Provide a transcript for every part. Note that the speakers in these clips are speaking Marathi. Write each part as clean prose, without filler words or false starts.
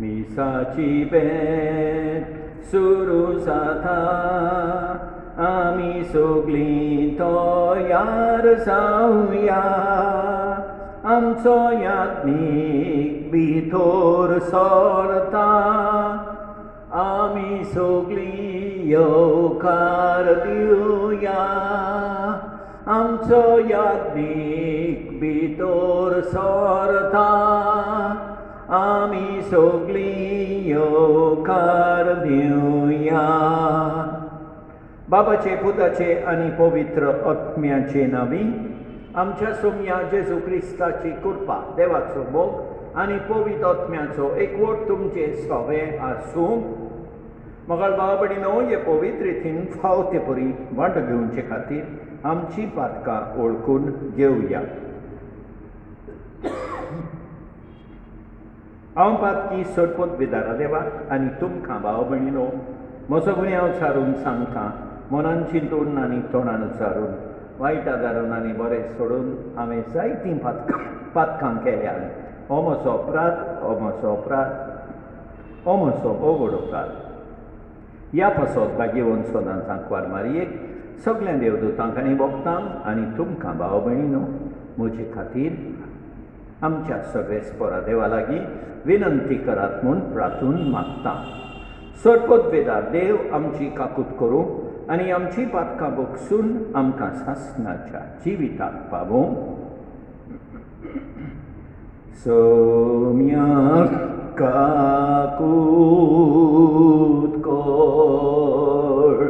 मिसाची बेट सुरू जाता आमी सगळीं तयार जावया आमचो याज्ञीक भितर सरता आमी सगळीं येवकार दिवया आमचो याज्ञीक भितर सरता आमी सगळीं येवकार दिवया बाबाचे पुताचे आनी पवित्र आत्म्याचे नांवी आमच्या सोम्या जेजू क्रिस्ताची कृपा देवाचो मोग आनी पवित्र आत्म्याचो एकवट तुमचे सवे आसूं मोगाळ भाव भयणीनो हे पवित्र रितीन फावते परी वांटो घेवचे खातीर आमची पातकां ओळखून जेवया हांव पातकी सटपट विदारा देवाक आनी तुमकां भाव भयणीनो म्हजो गुन्यांव चारून सांगता मनान चिंतून आनी तोंडान उच्चारून वायटा दारून आनी बरें सोडून हांवें जायतीं पातकां केल्यात हो म्हजो अपराध हो म्हजो बोगोड उपकार ह्या पासत भाग्यवन सोदां सांकवार मारयेक सगळ्या देवदूतांक आनी भक्तांक आनी तुमकां भाव भयणीनो म्हजे खातीर आमच्या सगळे स्पोरा देवा लागीं विनंती करात म्हूण प्रार्थून मागता सटपट वेदार देव आमची काकूट करूं आनी आमची पातकां बगसून आमकां सासणाच्या जिविताक पावूं सोम्या काकूट कर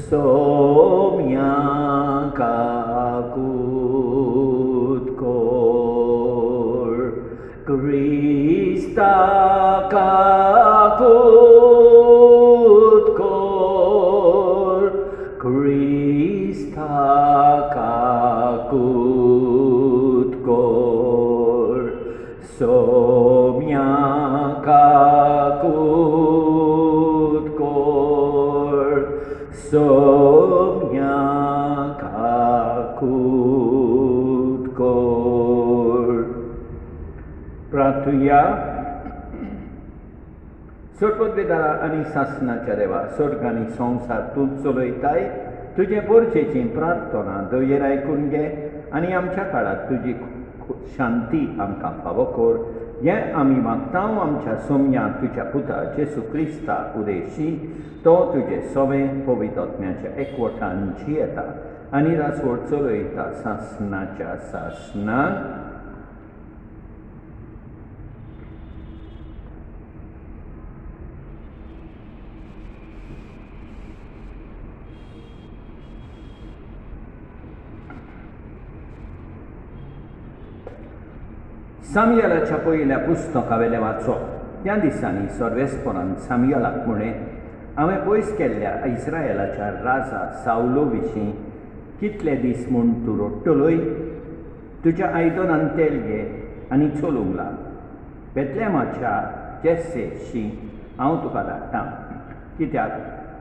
सोम्या काकूट कर क्रिस्ता काकूट कर क्रिस्ता काकूट कर सोम्या काकूट कर सोम्या काकूट कर प्रार्थुया सटपट बेदारा आनी सासणाच्या देवा स्वर्ग आनी संवसार तूं चलयताय तुजे पोरचेची प्रार्थना दयेर आयकून घे आनी आमच्या काळात तुजी शांती आमकां फावो कर हें आमी मागता आमच्या सोम्या तुज्या पुता जेजू क्रिस्ता उदेशी तो तुजे सवे पवित्र आत्म्याच्या एकवटान जियेता आनी रासवड चलयता सासणाच्या सासणाक सामुएलाच्या पयल्या पुस्तकावेले वाचप त्या दिसांनी सर्वेस्परान सामुएलाक म्हळें हांवें पयस केल्ल्या इस्रायेलाच्या राजा सावलो विशीं कितले दीस म्हूण तूं रडटलोय तुज्या आयदनान तेल घे आनी चलूंक लाग बेतलेमाच्या जेस्सेशी हांव तुका धाडटां कित्याक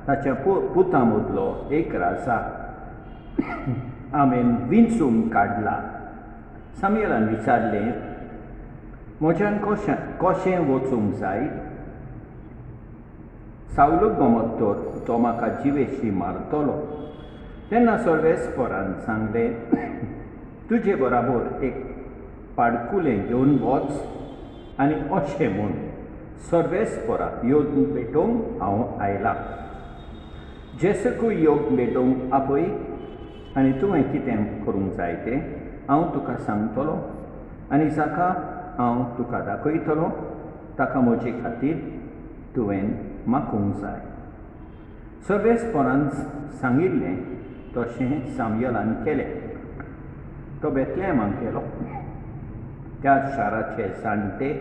ताच्या पुतां मदलो एक राजा हांवें विंचून काडला सामुएलान विचारलें म्हज्यान कशें वचूंक जाय सावलूक गमत तर तो म्हाका जिवेशी मारतलो तेन्ना सर्वेस्परान सांगलें तुजे बराबर एक पाडकुलें घेवन वच आनी अशें म्हूण सर्वेस्पराक योग भेटोवंक हांव आयलां जेसकूय योग भेटोवंक आपय आनी तुवें कितें करूंक जाय तें हांव तुका सांगतलो आनी जाका हांव तुका दाखयतलो ताका म्हजे खातीर तुवें मागूंक जाय सर्वेस्परान सांगिल्लें तशें सामुएलान केलें तो बेतलेहमाक गेलो त्या शाराचे जाणटे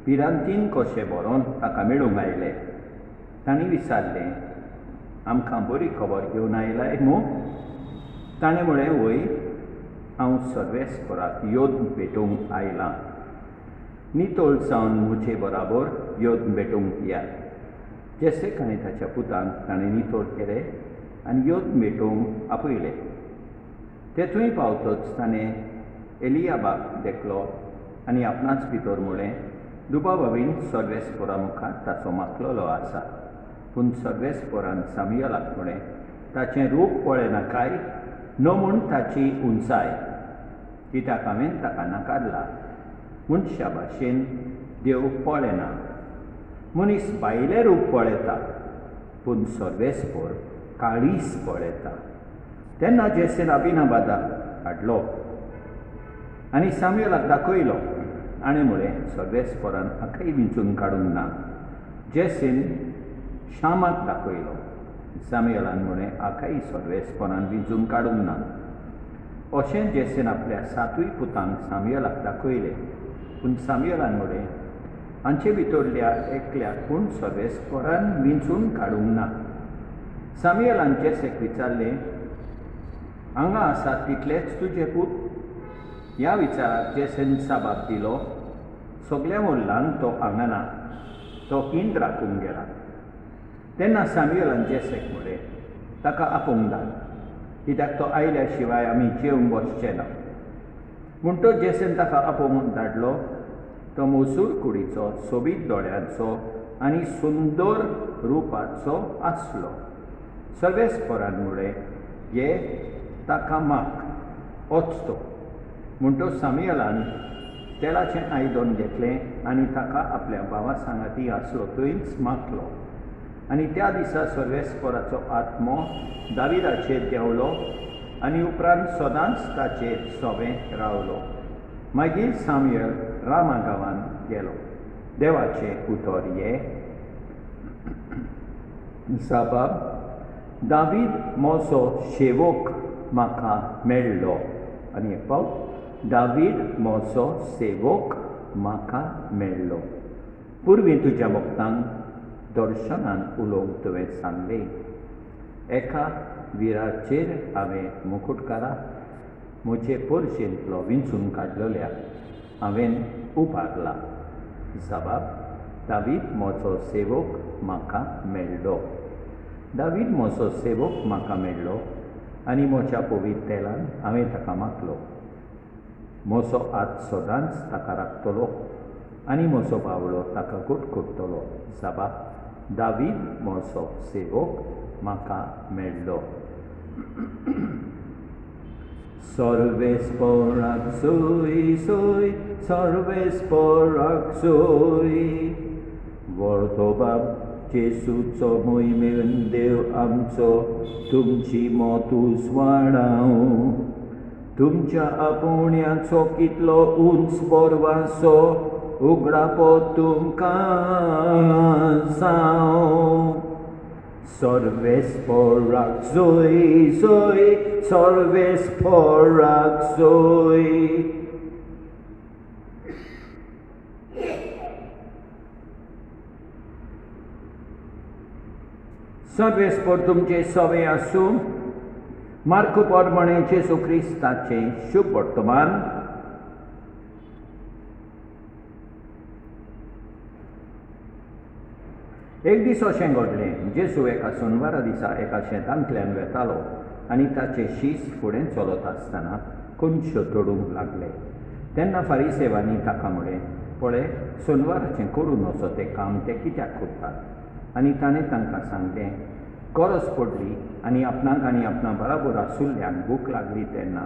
पिरांतीन कशें बरोवन ताका मेळूंक आयले तांणी विचारलें आमकां बरी खबर घेवन आयलाय न्हू ताणें म्हळें वय हांव सर्वेस्पराक योद भेटोवंक आयलां नितोळ जावन म्हजे बराबर योद भेटोवंक या जेसेक आनी ताच्या पुतांक ताणें नितोळ केलें आनी योद भेटोवंक आपयलें तेथूंय पावतच ताणें एलियाबाक देखलो आनी आपणाच भितर म्हळें दुबाबाबीन सर्वेस्पोरा मुखार ताचो माखलोलो आसा, पूण सर्वेस्पोरान सामुएलाक म्हळें ताचें रूप पळयना काय न म्हूण ताची उंचाय, कित्याक हांवें ताका नाकारला. मनशा भाशेन देव पळयना. मनीस भायलें रूप पळयता, पूण सर्वेस्पोर काळीज पळयता. तेन्ना जेसेन अभिनाबादाक हाडलो आनी सामुएलाक दाखयलो आनी म्हळें सर्वेस्पोरान आखय विंचून काडूंक ना. जेसेन शामाक दाखयलो, सामुएलान म्हळें आखय सर्वेस्पोरान विंचून काडूंक ना. अशें जेसेन आपल्या 7 पुतांक सामुएलाक दाखयलें, पूण सामुएलान म्हळें हांचे भितरल्या एकल्याक पूण सर्वेस्पोरान विंचून काडूंक ना. सामुएलान जेसेक विचारलें, हांगा आसात तितलेच तुजे पूत? ह्या विचाराक जेसेन जापाप दिलो, सगल्या व्हडलांक तो हांगा ना, तो हिंद राखूंक गेला. तेन्ना सामुएलान जेसेक म्हळें ताका आपोवंक धाड, कित्याक तो आयल्या शिवाय आमी जेवंक बसचे ना. म्हूण तो जेसेन ताका आपोवंक धाडलो. तो मसूर कुडीचो, सोबीत दोळ्यांचो आनी सुंदर रुपाचो आसलो. सर्वेस्पोरान म्हळें हे ताका माग, वचतो. म्हूण तो सामुएलान तेलाचें आयदन घेतलें आनी ताका आपल्या भावा सांगाती आसलो थंयच मागलो. आनी त्या दिसा सर्वेस्पोराचो आत्मो दाविदाचेर देंवलो आनी उपरांत सदांच ताचेर सोबें रावलो. मागीर सामुएल रामा गांवांत गेलो. देवाचें उतर हें. जाबाब, दावीद म्हजो सेवक म्हाका मेळ्ळो. आनी एक फावट, दावीद म्हजो सेवक म्हाका मेळ्ळो. पुर्वीं तुज्या भक्तांक दर्शनान उलोवंक तुवें सांगलें. एका विराचेर हांवें मुकुटकारा म्हजे पर्शेंतलो विंचून काडलोल्याक हांवें उबारला. जाबाब, दावीद म्हजो सेवक म्हाका मेळ्ळो. दावीद म्हजो सेवक म्हाका मेळ्ळो आनी म्हज्या पवित्र तेलान हांवें ताका मागलो. म्हजो हात सदांच ताका राखतलो आनी म्हजो बावळो ताका घट करतलो. जाबाब, दावीद म्हजो सेवक म्हाका मेळ्ळो. सर्वेस्पोराक सोय सोय, सर्वेस्पोराक सोय. वर्तोबाब जेसूचो मोहिमेन देव आमचो तुमची मोतूस वाडाव. तुमच्या आपुण्याचो कितलो उंच परवासो उगडापो तुमकां जावं. सर्वेस्पोराक सोय सोय, सर्वेस्पोराक सोय. सर्वेस्पोर तुमचे सवे आसूं. मार्क पोरमणे जेसू क्रिस्ताचें शुभ वर्तमान. एक दीस अशें घडलें, जेसू एका सोनवारा दिसा एका शेतांतल्यान वेतालो आनी ताचें शीस फुडें चलत आसतना कोनश्यो तोडूंक लागले. तेन्ना फारिसेवांनी ताका म्हळें, पळय, सोनवाराचें करून वचो तें काम ते कित्याक करतात? आनी ताणें तांकां सांगलें, गरज पडली आनी आपणाक आनी आपणा बराबर आसुल्ल्यांक भूक लागली तेन्ना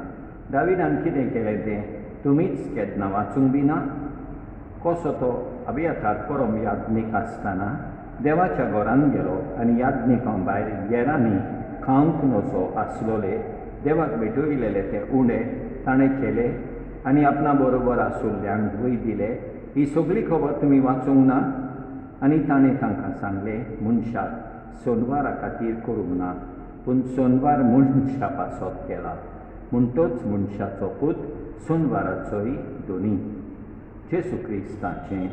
दाविदान कितें केलें तें तुमीच केन्ना वाचूंक बी ना? कसो तो अबियातार परम याज्ञीक आसतना देवाच्या घरांत गेलो आनी याज्ञिकां भायर येरांनी खावंक नजो आसलोले देवाक भेटयलेले ते उणे ताणें केले आनी आपणा बरोबर आसुल्ल्यांक भूय दिले. ही सगळी खबर तुमी वाचूंक ना? आनी ताणें तांकां सांगलें, मनशाक सोनवारा खातीर करूंक ना, पूण सोनवार मनशा पासत केला. म्हूण तोच मनशाचो पूत सोनवाराचोय दोनी. जेसू क्रिस्ताचें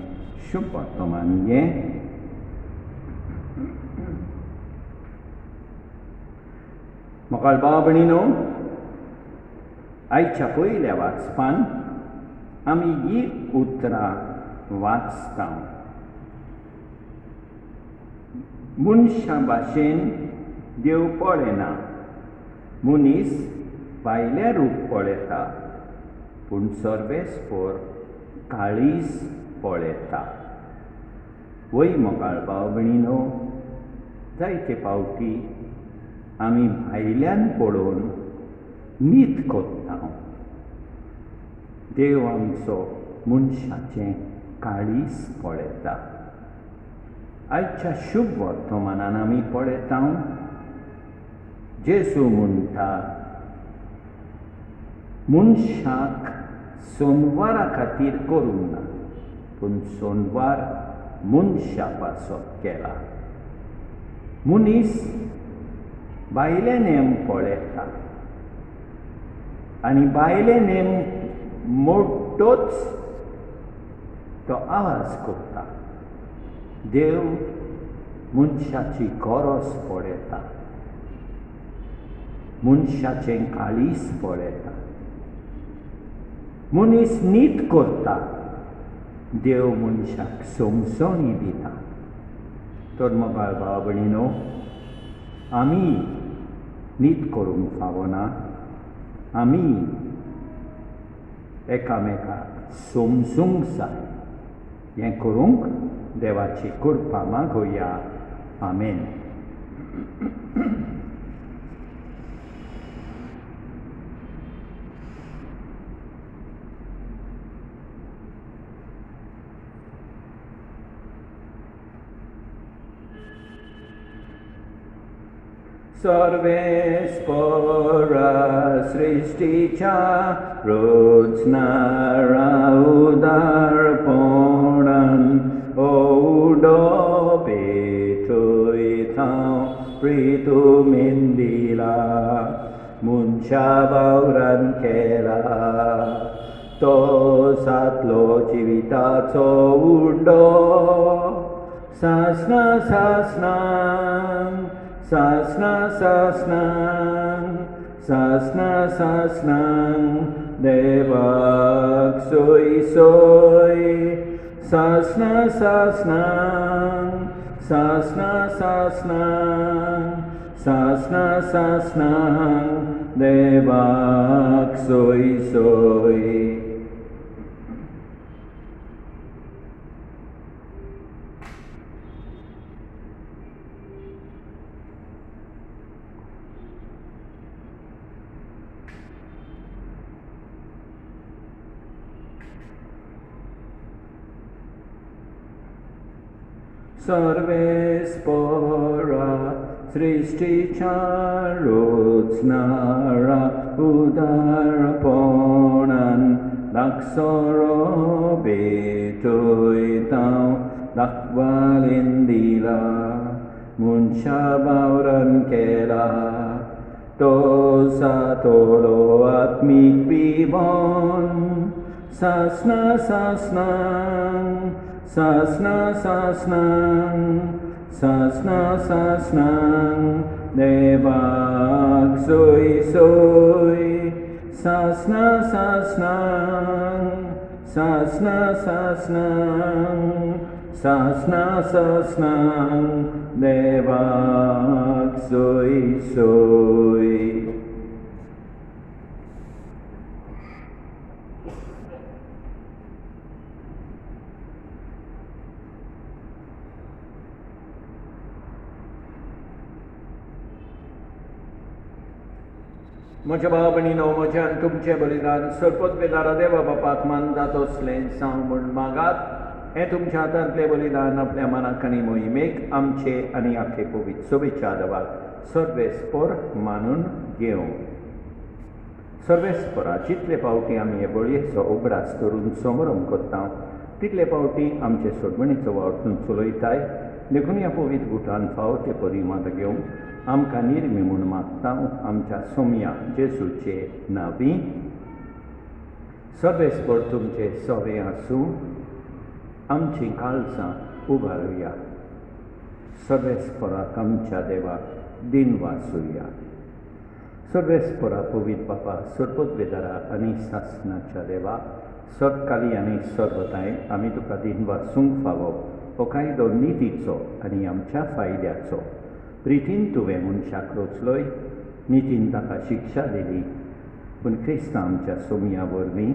शुभ वर्तमान हें. मोगाळ भाव भयणीनो, आयच्या पयल्या वाचपान आमी ही उतरां वाचता. मनशा भाशेन देव पळयना. मनीस भायलें रूप पळयता, पूण सर्वेस्पोर काळीज पळयता. वय मोगाळ भाव भयणीनो, जायते फावटी आमी भायल्यान पळोवन नीत कोत्ता. देव आमचो मनशाचें काळीज पळयता. आयच्या शुभ वर्तमानान आमी पळयता जेजू म्हणटा, मनशाक सोनवारा खातीर करूंक ना, पूण सोनवार मनशा पासत केला. मनीस भायले नेम पळयता आनी भायले नेम मोडटोच तो आवाज करता. देव मनशाची गरज पळयता, मनशाचें काळीज पळयता. मनीस नीत करता, देव मनशाक समजणी दिता. तर मोगाळ भाव भयणीनो, आमी नीत करूंक फावना. आमी एकामेकाक समजूंक जाय. हें करूंक देवाची कृपा मागुया. आमेन. सर्वेस्परा सृष्टीच्या रचणारा उदारपणान ओडो भेटयता प्रितुमेन दिला. मनशा वावरान केला तो सातलो जिविताचो उंडो. सासना सासनां सासना सासनां सासना सासनां देवाक सोय सोय. सासना सासनां सासना सासनां सासना सासनां देवाक सोय सोय. सर्वेस्परा सृष्टीच्या रचणारा उदारपणान दाखसरो भेटयता दाखवालेन दिला. मनशा वावरान केला तो सातलो आत्मीक पिवोन. सासना सासनां सासना सासनां सासना सासनां देवाक सोय सोय. सासना सासनां सासना सासनां सासना सासनां देवाक सोय सोय. म्हज्या भाव भयणीनो, म्हज्यान तुमचें बलिदान सर्पोत्पेदारा देवा बापाक मान जात असलें सांग म्हूण मागात. हें तुमच्या हातांतलें बलिदान आपल्या मनाक आनी मोहिमेक आमचे आनी आखे पवित्र सभेच्या देवाक सर्वेस्पर मानून घेवं. सर्वेस्परा जितले फावटी आमी हे बळयेचो उगडास करून समारंभ करता, तितले फावटी आमचे सोडवणेचो वावरतून चलयताय. देखून ह्या पवित्र गुटान फाव ते परिमाद घेवंक आमकां निर्मी म्हूण मागता आमच्या सोम्या जेजूचे नांवी. सर्वेस्पर तुमचे सवे आसूं. आमची काळजां उबारुया. सर्वेस्पराक आमच्या देवाक दिन वासुया. सर्वेस्परा पवित्र बापा, सर्पोत्पेदारा आनी सासनाच्या देवा, सर्वकाली आनी सर्वदाय आमी तुका दिन वासूंक फावो हो कायदो नितीचो आनी आमच्या फायद्याचो. प्रितीन तुवें मनशाक रचलोय, नितीन ताका शिक्षा दिली, पूण क्रिस्त आमच्या सोम्या वरवीं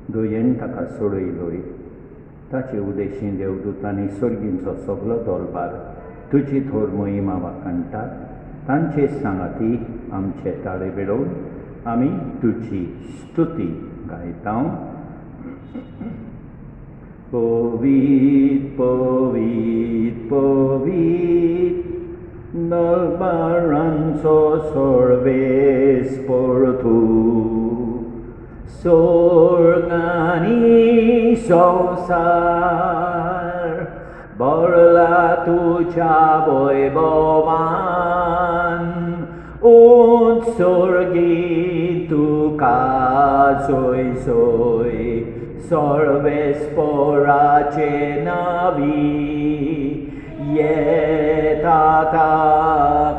दुयेन ताका सोडयलोय. ताचे उदेशीं देवदूतांनी सर्गींचो सगलो दरबार तुजी थोर मोहिमा वाखाणटात. तांचे सांगाती आमचे ताळे भिडोवन आमी तुजी स्तुती गायता. Povit, povit, povit, Nolbaranzo sorbes por tu. Sorgani sosar, borla tuja voivovan, und sorgi tu casoi soi, sorbes pora cenavi, yetata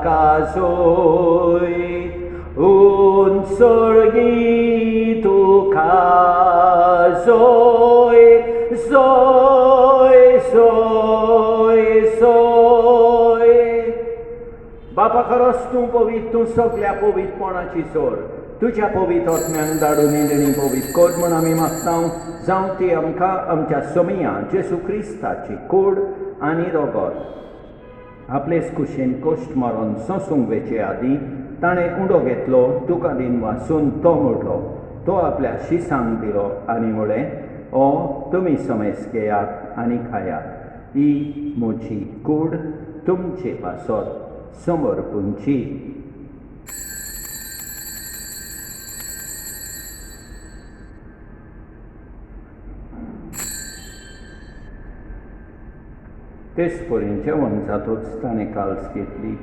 casoi, und sorgi tu casoi, soi, soi, soi. बापा खरोच तूं पवित, तूं सगळ्या पवितपणाची सोर. तुज्या पवित आत्म्यान धाडून येदणी पवित कर म्हूण आमी मागता. जावं ती आमकां आमच्या सोमिया जेसू क्रिस्ताची कूड आनी रोगोत आपलेच कुशीन कोश्ट मारून सोंसूंक वेचे आदीं ताणें उंडो घेतलो, तुका दिन वाचून तो मोडलो, तो आपल्या शिसांक दिलो आनी म्हळें, ओ तुमी समेस घेयात आनी खायात. ही म्हजी कूड तुमचे पासत समर्पूंची. तेच परेन जेवण जातूच ताणें काल्स घेतली,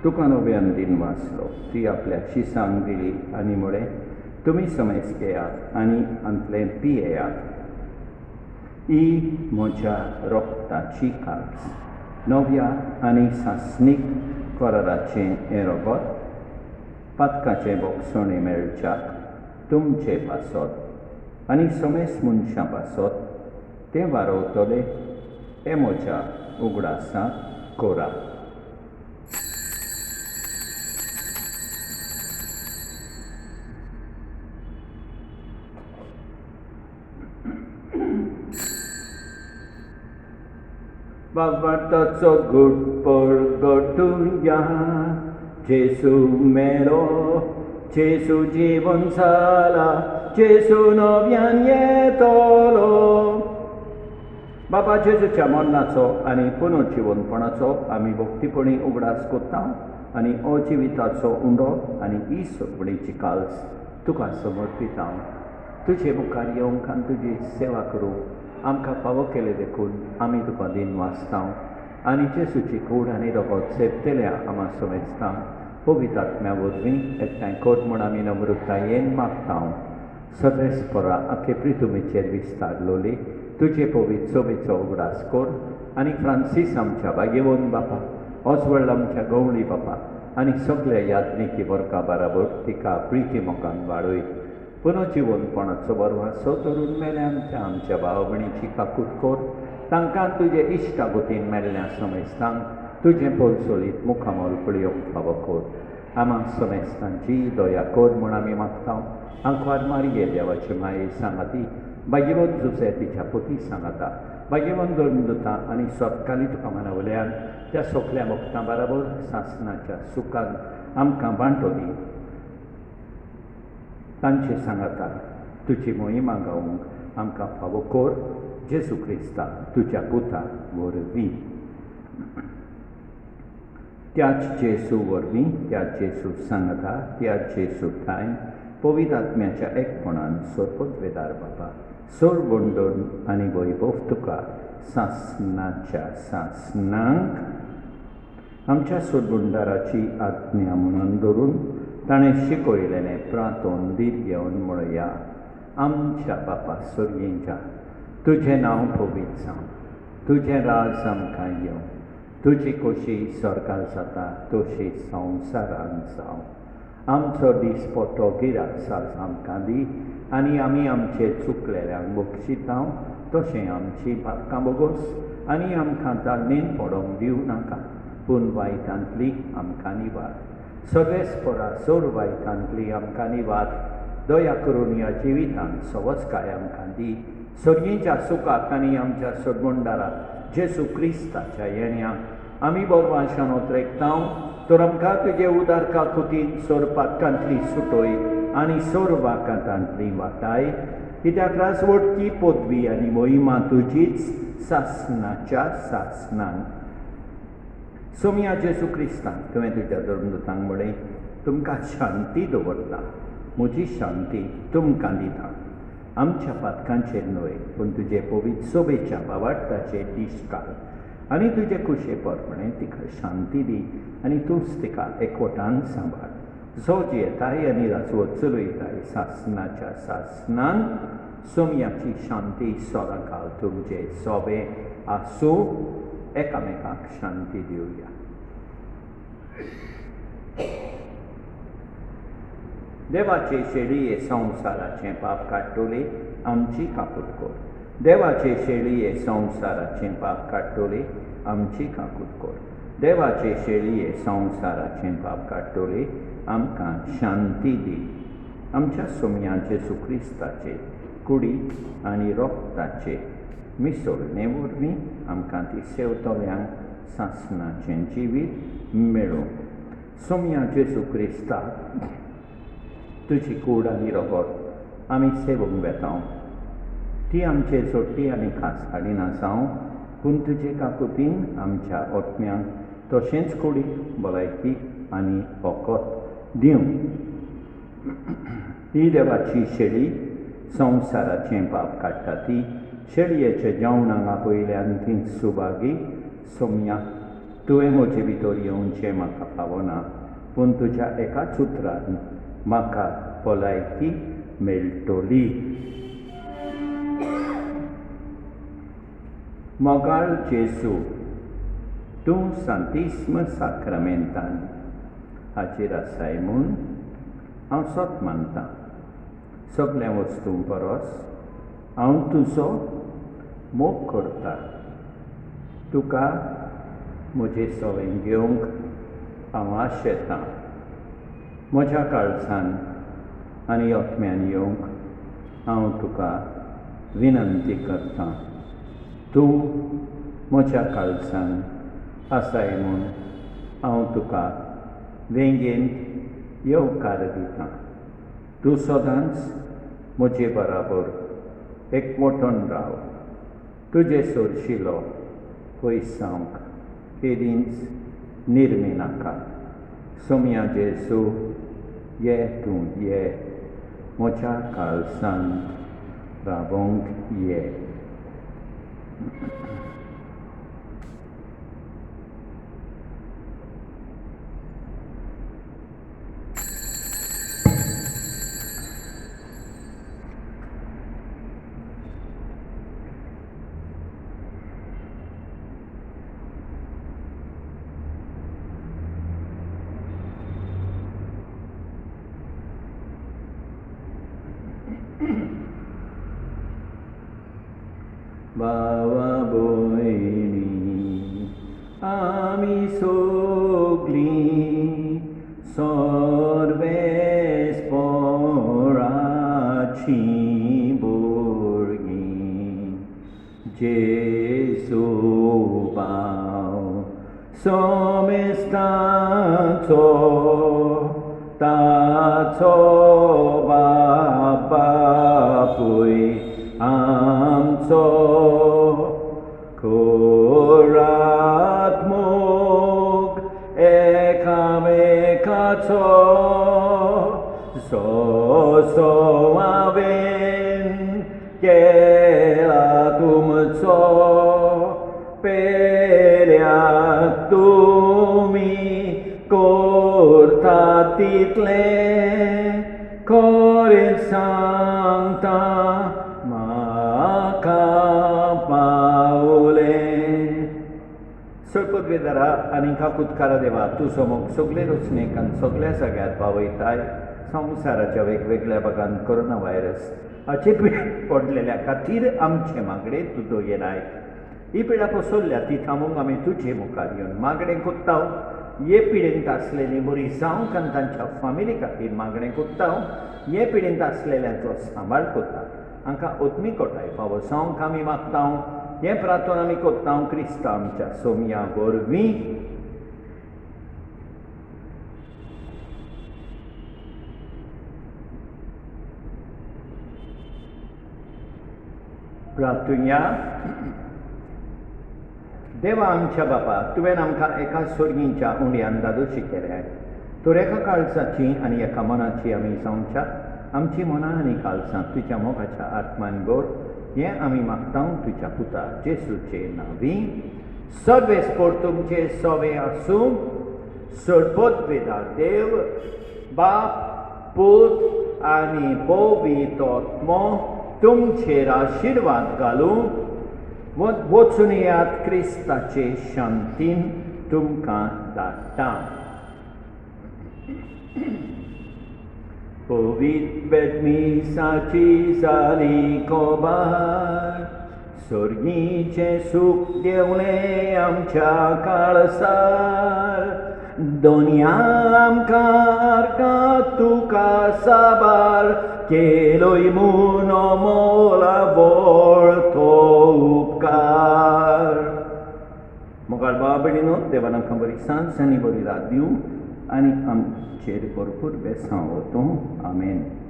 तुका नव्यान दिन वाचलो, ती आपल्या शिसांक दिली आनी म्हळें, तुमी समेस घेयात आनी अंतलें पियेयात. ही म्हज्या रोगताची काल्स, नव्या आनी सासणीक कराराचें हें रोगोत पातकाचे बोगसणे मेळच्याक तुमचे पासत आनी समेस मनशां पासत तें वारोवतले हें म्हज्या उगडासां कोरा. Bavartaco good porgotuya, Jesu melo, Jesu जीवन साला, Jesu नव्यान येतलो. बाबा जेजूच्या मरणाचो आनी पुनर्जीवनपणाचो आमी भक्तीपणी उगडास कोत्ता आनी अजिविताचो उंडो आनी ही सगळीची काल्स तुका समर्पिता. तुजे मुखार येवंक आनी तुजी सेवा करूंक आमकां फावो केले देखून आमी तुका दिन वाचता आनी जेजूची कूड आनी रोगोत सेपतेल्या आमा समेजता. पवित्र आत्म्या वरवीं एकठांय कर म्हूण आमी नम्रतायेन मागता. सर्वेस्परा आखे प्रितुमेचेर विस्तारलोली तुजे पवित्र सोबेचो उगडास कर आनी फ्रांसीस आमच्या भाग्यवन बापा, ऑस्वल्ड आमच्या गवळी बापा आनी सगळ्या याज्ञिकी वर्गा बराबर तिका प्रिती मोगान वाडय. पुनर्जीवनपणाचो बरवासो धरून मेल्यांच्या आमच्या भाव भयणीची काकूट कर. तांकां तुजे इश्टागुतीन मेल्ल्या समेस्तांक तुजें पोलसोलीत मुखामोल पळयोवंक फावो कर. आमा समेस्तांची दया कर म्हूण आमी मागता. आंकवार मारये देवाचे माये सांगाती, भाग्यवन जुसे तिच्या पुती सांगाता, भाग्यवन दोता आनी सतकाली तुका मानवल्यान त्या सगळ्या भक्तां बराबर सासणाच्या सुखान आमकां बांटो दी. तांचे सांगाता तुजी मोहिमा गावंक आमकां फावो कर. जेजू क्रिस्ता तुज्या पुता वरवीं. त्याच जेजू वरवीं, त्याच जेजू सांगाता, त्याच जेजू थाय पवित्र आत्म्याच्या एकपणान सोरपतवेदार बाबा सोर वंडोन आनी वैभव तुका सासणाच्या सासणांक आमच्या सोडबुंडाराची आज्ञा म्हणून धरून ताणें शिकयलेलें प्रार्थोन दीत घेवन म्हणया. आमच्या बापा स्वर्गींच्या, तुजें नांव पवित्र जावं, तुजें राज आमकां येवं, तुजी खोशी स्वर्गांत जाता तशी संवसारांत जावं. आमचो दिसपट्टो गिराक साज आमकां दी आनी आमी आमचे चुकलेल्यांक बक्षिता तशें आमची पातकां बोगोस आनी आमकां ताळणेन पडोवंक दिवं नाका, पूण वायटांतली आमकां निवार. सर्वेस्परा सोर वायटांतली आमकां निवार. दया करून ह्या जिवितांत सवस्काय आमकां दी. सगळींच्या सुखाक आनी आमच्या सोडमंडारा जेसू क्रिस्ताच्या येण्याक आमी बोरवांशान उतरेकताव तर आमकां तुजे उदारका कुतीन सोरपातकांतली सुटोय आनी सोरवाकांतांतली वाटाय कित्याक रासवटची पदवी आनी मोहिमा तुजीच सासनाच्या सासनान सोम्या जेसू क्रिस्तान तुवें तुज्या धर्मदूतांक म्हणलें तुमकां शांती दवरता म्हजी शांती तुमकां दिता आमच्या पातकांचेर न्हय पूण तुजे पवित्र सोबेच्या बावार्थाचेर दिश्काल आनी तुजे कुशेपरपणे तिका शांती दी आनी तूंच तिका एकवटान सांबाळ जोज येताय आनी रासवत चलयताय सासनाच्या सासनान सोम्याची शांती सोरा घाल तुमचे सोबे आसूं एकामेकाक शांती दिवया. देवाचे शेळये संवसाराचें पाप काडटोले आमची काकूट कोर देवाचे शेळये संवसाराचें पाप काडटोले आमची काकूट कोर देवाचे शेळये संवसाराचें पाप काडटोले आमकां शांती दी आमच्या सोम्याचे सुक्रिस्ताचे कुडी आनी रोगताचे मिसळणे वरवीं आमकां ती सेवतल्यांक सासनाचें जिवीत मेळो सोम्या जेसू क्रिस्ताक तुजी कूड आनी रोगोत आमी सेवूंक वेताव ती आमचे सोडटी आनी खास हाडीन आसांव पूण तुजे काकुतीन आमच्या ओत्म्यांक तशेंच कुडीक भलायकी आनी वखद दिवं ही देवाची शेळी संवसाराचें पाप काडटा ती शेळयेच्या जेवणाक आपयल्यान ती सुभागी सोम्या तुवें म्हजे भितर येवचें म्हाका फावना पूण तुज्या एकाच उतरान म्हाका भलायकी मेळटली. मोगाळ जेसू तूं सांतिस्म साक्रामेंतान हाचेर आसाय म्हूण हांव सोत मानतां सगळ्या वस्तूं परस हांव तुजो मोग करतां तुका म्हजे सवयेन घेवंक हांव आशेतां म्हज्या काळजान आनी ओत्म्यान येवंक हांव तुका विनंती करतां तूं म्हज्या काळजान आसाय म्हूण हांव तुका वेंगेन येवकार दितां तूं सदांच म्हजे बराबर एकवटून राव तुजे सोरशिलो पयसांक केदींच निर्मी नाका सोम्या जेसू ये तूं ये म्हज्या काळजान रावोंक ये. बावा भयणी आमी सोगलीं सोर्बेस्पोराचीं भुरगीं जेसू भाव सोमेस्ताचो ताचो बापूय आमचो कोरात मोग एकामेकाचो सो हांवेन केला तुमचो पेल्याक तुमी कोरतात तितलें खोरें सांगता पदवेदारा आनी काकुतकारा देवा तूं समोग सगळे रचनेक आनी सगळ्या जाग्यार पावयताय संवसाराच्या वेगवेगळ्या भागांत कोरोना व्हायरस हाचे पिडेंत पडलेल्या खातीर आमचे मागणे तूं दोयेनाय ही पिडा पसरल्या ती थांबूंक आमी तुजे मुखार येवन मागणें कोत्ता हे पिडेंत आसलेलीं बरी जावंक आनी तांच्या फामिली खातीर मागणें कोत्ता हे पिडेंत आसलेल्यांचो सांबाळ कोता आमकां ओतमी कोटाय फावो सांग आमी मागता हें प्रार्थना आमी कोत्ता क्रिस्ता आमच्या सोमया वरवीं. प्रार्थुया. देवा आमच्या बापा, तुवें आमकां एका सोडगींच्या उंडयान दादोशी केल्या. तर एका काळजाची आनी एका मनाची आमी जावच्या. आमची मनां आनी काळजां तुज्या मोगाच्या आत्मान गोर. हें आमी मागता तुज्या पुता जेसूचे नांवीं. सर्वेस्पोर तुमचे सोवे आसूं. सोडपोत वेदा देव बाप पूत आनी पवित्र आत्मो तुमचेर आशिर्वाद घालूं. वचून येयात क्रिस्ताचे शांतीन तुमकां धाडटा. पवित्र बेदमिसाची जाली कोबार. सोर्गीचें सूख देवलें आमच्या काळसार. दोनया आमकां आर्गां तुका साबार. केलोय म्हूण मोला तो उपकार. मोगाळ भाव भयणीनो, देवान आमकां बरी सांज आनी बरी रात दिवं आनी आमचेर भरपूर बेसांव वतूं. आमेन.